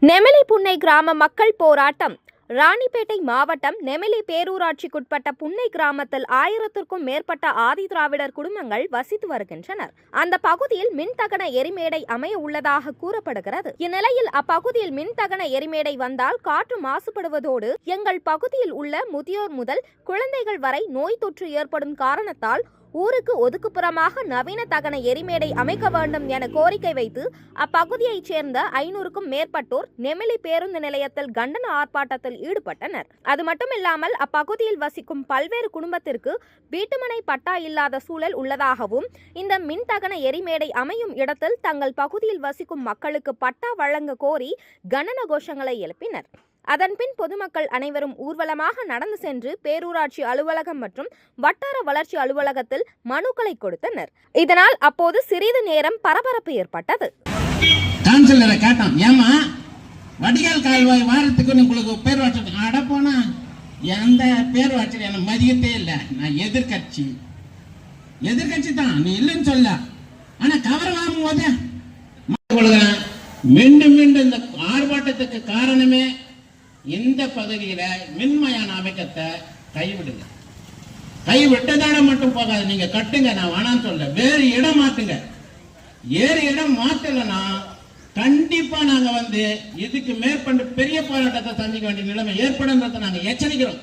நெமிலி புன்னை கிராம மக்கள் போராட்டம். ராணிப்பேட்டை மாவட்டம் நெமிலி பேரூராட்சிக்குட்பட்ட புன்னை கிராமத்தில் 1000க்கும் மேற்பட்ட ஆதி திராவிடர் குடும்பங்கள் வசித்து வருகின்றனர். அந்த பகுதியில் மின்தகன எரிமேடை அமைய உள்ளதாக கூறப்படுகிறது. இந்நிலையில் அப்பகுதியில் மின்தகன எரிமேடை வந்தால் காற்று மாசுபடுவதோடு எங்கள் பகுதியில் உள்ள முதியோர் முதல் குழந்தைகள் வரை நோய் தொற்று ஏற்படும் காரணத்தால் ஊருக்கு ஒதுக்குப்புறமாக நவீன தகன எரிமேடை அமைக்க வேண்டும் என கோரிக்கை வைத்து அப்பகுதியைச் சேர்ந்த 500க்கும் மேற்பட்டோர் நெமிலி பேருந்து நிலையத்தில் கண்டன ஆர்ப்பாட்டத்தில் ஈடுபட்டனர். அது மட்டுமில்லாமல் அப்பகுதியில் வசிக்கும் பல்வேறு குடும்பத்திற்கு வீட்டுமனை பட்டா இல்லாத சூழல் உள்ளதாகவும் இந்த மின்தகன எரிமேடை அமையும் இடத்தில் தங்கள் பகுதியில் வசிக்கும் மக்களுக்கு பட்டா வழங்க கோரி கண்டன கோஷங்களை எழுப்பினர். அதன்பின் பொதுமக்கள் அனைவரும் ஊர்வலமாக நடந்து சென்று பேரூராட்சி அலுவலகம் மற்றும் வட்டார வளர்ச்சி அலுவலகத்தில் மனுக்களை கொடுத்தனர். இதனால் அப்போது சிறிது நேரம் பரபரப்பு ஏற்பட்டது. கவுன்சிலரை கேட்டோம், ஏமா வடிகால் கால்வாய் வாரத்துக்கு உங்களுக்கு பேரூராட்சி அடப்போனா எந்த பேரூராட்சி எனக்கு மதியத்தே இல்லை. நான் எதிர்கட்சி தான், நீ இல்லைன்னு சொல்ல. ஆனா கவர் வாங்கும் போது மீண்டும் மீண்டும் இந்த ஆர்ப்பாட்டத்துக்கு காரணமே இந்த பகுதியில மின்மயான அமைக்கத்தை கைவிடுங்க. கைவிட்டதான மட்டும் போகாது, நீங்க கட்டுங்க, நான் வேணான்னு சொல்ல. வேறு இடம் மாத்துங்க. வேறு இடம் மாத்தலன்னா கண்டிப்பா நாங்க இதுக்கு மேற்கொண்டு பெரிய போராட்டத்தை சந்திக்க வேண்டிய நிலைமை ஏற்படுன்றதை நாங்க எச்சரிக்கிறோம்.